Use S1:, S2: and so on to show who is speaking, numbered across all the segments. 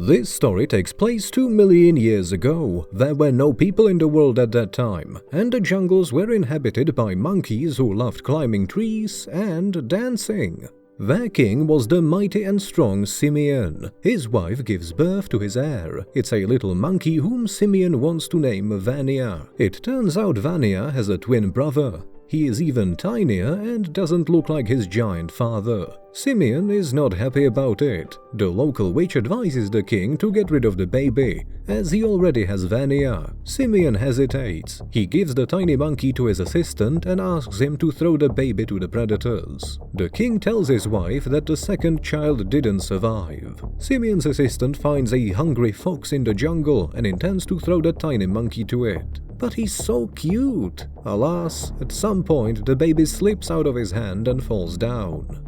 S1: This story takes place 2 million years ago. There were no people in the world at that time, and the jungles were inhabited by monkeys who loved climbing trees and dancing. Their king was the mighty and strong Simeon. His wife gives birth to his heir. It's a little monkey whom Simeon wants to name Vanya. It turns out Vanya has a twin brother. He is even tinier and doesn't look like his giant father. Simeon is not happy about it. The local witch advises the king to get rid of the baby, as he already has Vanya. Simeon hesitates. He gives the tiny monkey to his assistant and asks him to throw the baby to the predators. The king tells his wife that the second child didn't survive. Simeon's assistant finds a hungry fox in the jungle and intends to throw the tiny monkey to it. But he's so cute. Alas, at some point the baby slips out of his hand and falls down.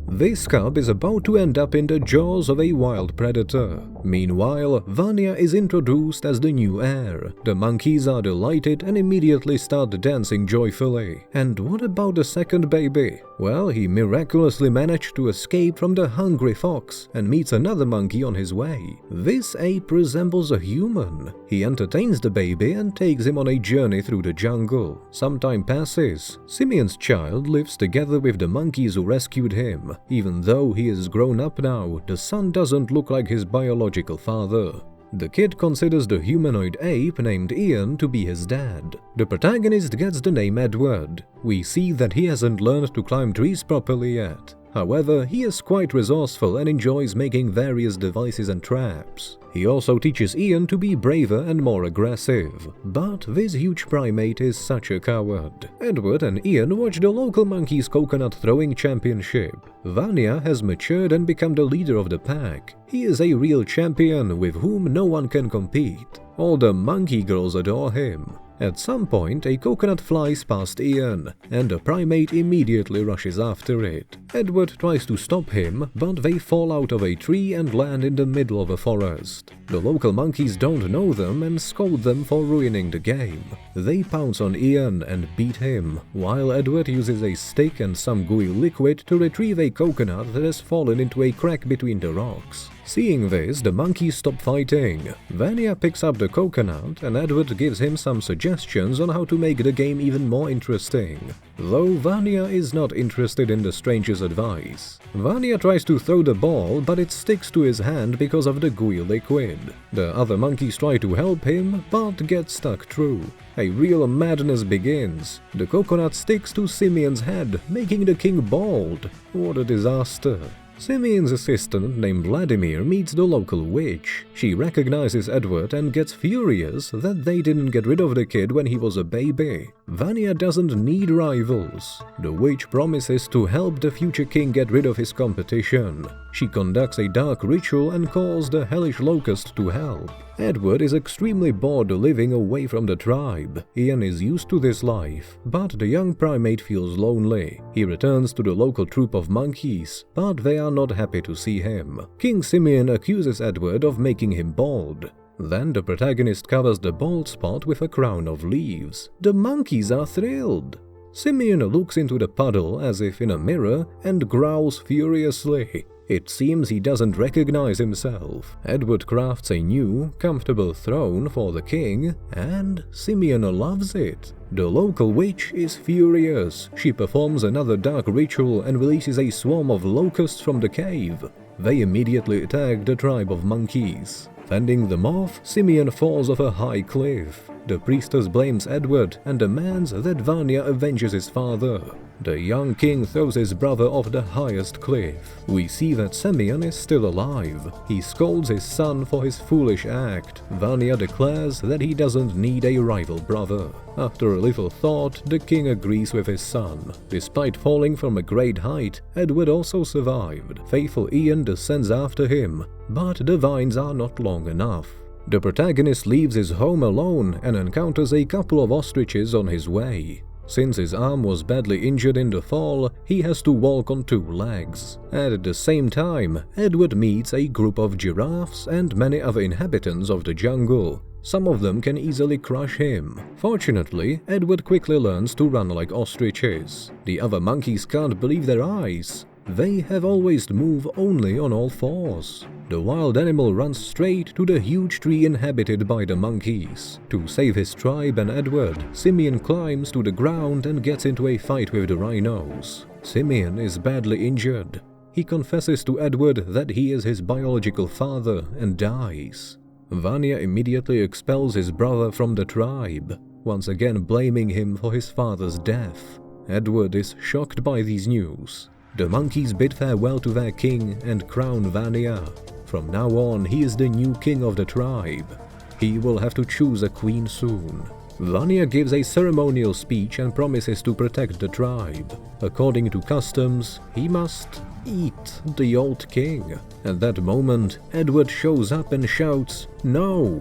S1: This cub is about to end up in the jaws of a wild predator. Meanwhile, Vanya is introduced as the new heir. The monkeys are delighted and immediately start dancing joyfully. And what about the second baby? Well, he miraculously managed to escape from the hungry fox and meets another monkey on his way. This ape resembles a human. He entertains the baby and takes him on a journey through the jungle. Some time passes. Simeon's child lives together with the monkeys who rescued him. Even though he is grown up now, the son doesn't look like his biological father. The kid considers the humanoid ape named Ian to be his dad. The protagonist gets the name Edward. We see that he hasn't learned to climb trees properly yet. However, he is quite resourceful and enjoys making various devices and traps. He also teaches Ian to be braver and more aggressive. But this huge primate is such a coward. Edward and Ian watch the local monkeys' coconut throwing championship. Vanya has matured and become the leader of the pack. He is a real champion with whom no one can compete. All the monkey girls adore him. At some point, a coconut flies past Ian, and the primate immediately rushes after it. Edward tries to stop him, but they fall out of a tree and land in the middle of a forest. The local monkeys don't know them and scold them for ruining the game. They pounce on Ian and beat him, while Edward uses a stick and some gooey liquid to retrieve a coconut that has fallen into a crack between the rocks. Seeing this, the monkeys stop fighting. Vanya picks up the coconut and Edward gives him some suggestions on how to make the game even more interesting. Though Vanya is not interested in the stranger's advice. Vanya tries to throw the ball, but it sticks to his hand because of the gooey liquid. The other monkeys try to help him, but get stuck through. A real madness begins. The coconut sticks to Simeon's head, making the king bald. What a disaster. Simeon's assistant named Vladimir meets the local witch. She recognizes Edward and gets furious that they didn't get rid of the kid when he was a baby. Vanya doesn't need rivals. The witch promises to help the future king get rid of his competition. She conducts a dark ritual and calls the hellish locust to help. Edward is extremely bored living away from the tribe. Ian is used to this life, but the young primate feels lonely. He returns to the local troop of monkeys, but they are not happy to see him. King Simeon accuses Edward of making him bald. Then the protagonist covers the bald spot with a crown of leaves. The monkeys are thrilled. Simeon looks into the puddle as if in a mirror and growls furiously. It seems he doesn't recognize himself. Edward crafts a new, comfortable throne for the king, and Simeon loves it. The local witch is furious. She performs another dark ritual and releases a swarm of locusts from the cave. They immediately attack the tribe of monkeys. Fending them off, Simeon falls off a high cliff. The priestess blames Edward and demands that Vanya avenges his father. The young king throws his brother off the highest cliff. We see that Simeon is still alive. He scolds his son for his foolish act. Vanya declares that he doesn't need a rival brother. After a little thought, the king agrees with his son. Despite falling from a great height, Edward also survived. Faithful Ian descends after him, but the vines are not long enough. The protagonist leaves his home alone and encounters a couple of ostriches on his way. Since his arm was badly injured in the fall, he has to walk on 2 legs. At the same time, Edward meets a group of giraffes and many other inhabitants of the jungle. Some of them can easily crush him. Fortunately, Edward quickly learns to run like ostriches. The other monkeys can't believe their eyes. They have always moved only on all fours. The wild animal runs straight to the huge tree inhabited by the monkeys. To save his tribe and Edward, Simeon climbs to the ground and gets into a fight with the rhinos. Simeon is badly injured. He confesses to Edward that he is his biological father and dies. Vanya immediately expels his brother from the tribe, once again blaming him for his father's death. Edward is shocked by these news. The monkeys bid farewell to their king and crown Vanya. From now on, he is the new king of the tribe. He will have to choose a queen soon. Vanya gives a ceremonial speech and promises to protect the tribe. According to customs, he must eat the old king. At that moment, Edward shows up and shouts, "No!"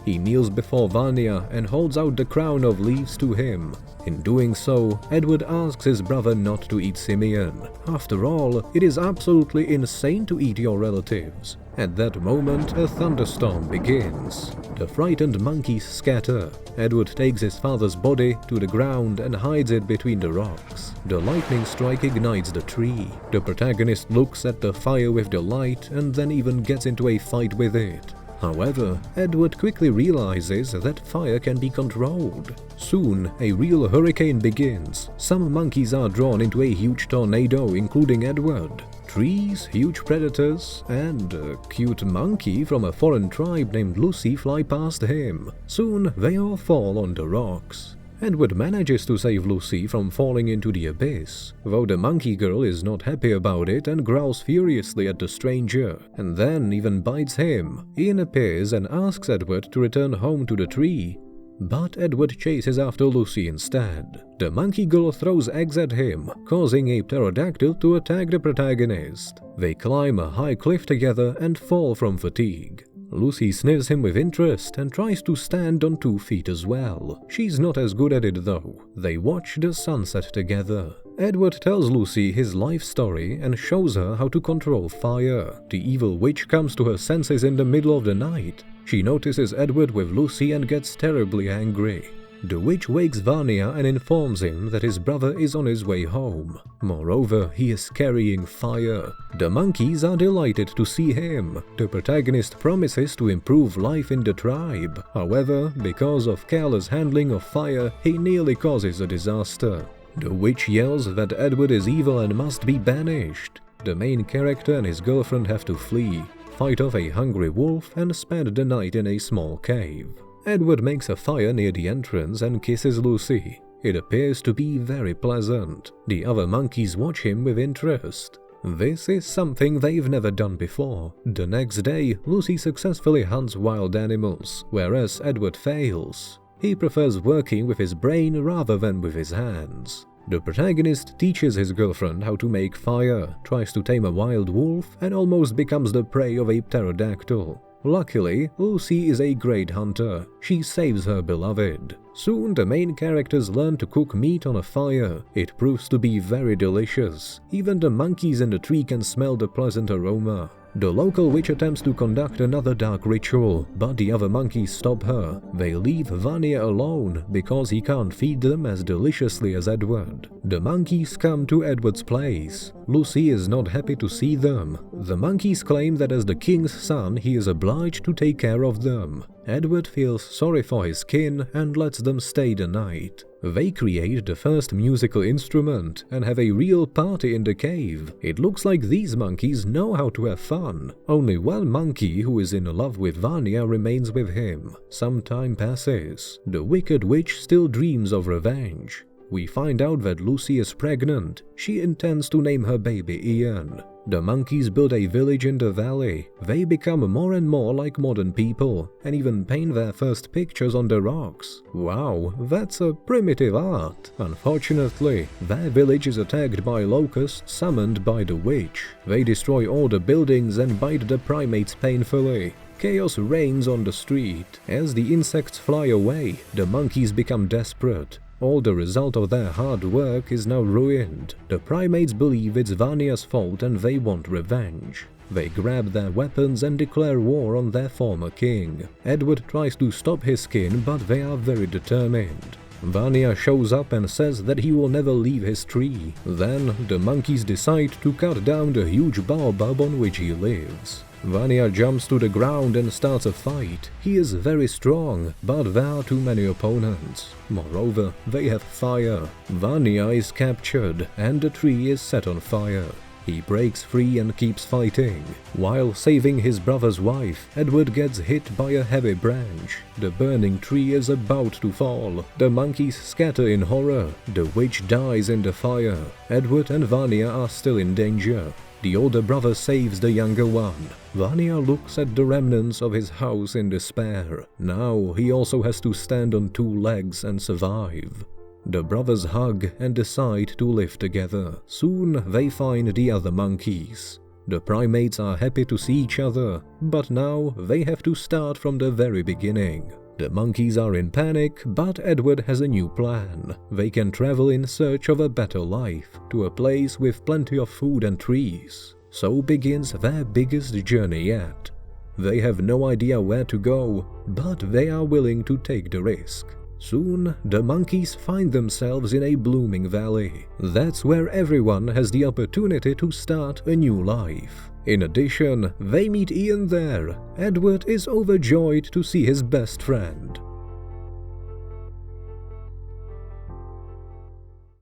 S1: He kneels before Vanya and holds out the crown of leaves to him. In doing so, Edward asks his brother not to eat Simeon. After all, it is absolutely insane to eat your relatives. At that moment, a thunderstorm begins. The frightened monkeys scatter. Edward takes his father's body to the ground and hides it between the rocks. The lightning strike ignites the tree. The protagonist looks at the fire with delight and then even gets into a fight with it. However, Edward quickly realizes that fire can be controlled. Soon, a real hurricane begins. Some monkeys are drawn into a huge tornado, including Edward. Trees, huge predators, and a cute monkey from a foreign tribe named Lucy fly past him. Soon, they all fall on the rocks. Edward manages to save Lucy from falling into the abyss, though the monkey girl is not happy about it and growls furiously at the stranger, and then even bites him. Ian appears and asks Edward to return home to the tree, but Edward chases after Lucy instead. The monkey girl throws eggs at him, causing a pterodactyl to attack the protagonist. They climb a high cliff together and fall from fatigue. Lucy sniffs him with interest and tries to stand on 2 feet as well. She's not as good at it though. They watch the sunset together. Edward tells Lucy his life story and shows her how to control fire. The evil witch comes to her senses in the middle of the night. She notices Edward with Lucy and gets terribly angry. The witch wakes Vanya and informs him that his brother is on his way home. Moreover, he is carrying fire. The monkeys are delighted to see him. The protagonist promises to improve life in the tribe. However, because of careless handling of fire, he nearly causes a disaster. The witch yells that Edward is evil and must be banished. The main character and his girlfriend have to flee, fight off a hungry wolf, and spend the night in a small cave. Edward makes a fire near the entrance and kisses Lucy. It appears to be very pleasant. The other monkeys watch him with interest. This is something they've never done before. The next day, Lucy successfully hunts wild animals, whereas Edward fails. He prefers working with his brain rather than with his hands. The protagonist teaches his girlfriend how to make fire, tries to tame a wild wolf, and almost becomes the prey of a pterodactyl. Luckily, Lucy is a great hunter. She saves her beloved. Soon, the main characters learn to cook meat on a fire. It proves to be very delicious. Even the monkeys in the tree can smell the pleasant aroma. The local witch attempts to conduct another dark ritual, but the other monkeys stop her. They leave Vanya alone because he can't feed them as deliciously as Edward. The monkeys come to Edward's place. Lucy is not happy to see them. The monkeys claim that as the king's son, he is obliged to take care of them. Edward feels sorry for his kin and lets them stay the night. They create the first musical instrument and have a real party in the cave. It looks like these monkeys know how to have fun. Only one monkey who is in love with Vanya remains with him. Some time passes. The wicked witch still dreams of revenge. We find out that Lucy is pregnant. She intends to name her baby Ian. The monkeys build a village in the valley. They become more and more like modern people, and even paint their first pictures on the rocks. Wow, that's a primitive art. Unfortunately, their village is attacked by locusts summoned by the witch. They destroy all the buildings and bite the primates painfully. Chaos reigns on the street. As the insects fly away, the monkeys become desperate. All the result of their hard work is now ruined. The primates believe it's Vanya's fault and they want revenge. They grab their weapons and declare war on their former king. Edward tries to stop his kin, but they are very determined. Vanya shows up and says that he will never leave his tree. Then the monkeys decide to cut down the huge baobab on which he lives. Vanya jumps to the ground and starts a fight. He is very strong, but there are too many opponents. Moreover, they have fire. Vanya is captured and the tree is set on fire. He breaks free and keeps fighting. While saving his brother's wife, Edward gets hit by a heavy branch. The burning tree is about to fall. The monkeys scatter in horror. The witch dies in the fire. Edward and Vanya are still in danger. The older brother saves the younger one. Vanya looks at the remnants of his house in despair. Now he also has to stand on 2 legs and survive. The brothers hug and decide to live together. Soon they find the other monkeys. The primates are happy to see each other, but now they have to start from the very beginning. The monkeys are in panic, but Edward has a new plan. They can travel in search of a better life, to a place with plenty of food and trees. So begins their biggest journey yet. They have no idea where to go, but they are willing to take the risk. Soon, the monkeys find themselves in a blooming valley. That's where everyone has the opportunity to start a new life. In addition, they meet Ian there. Edward is overjoyed to see his best friend.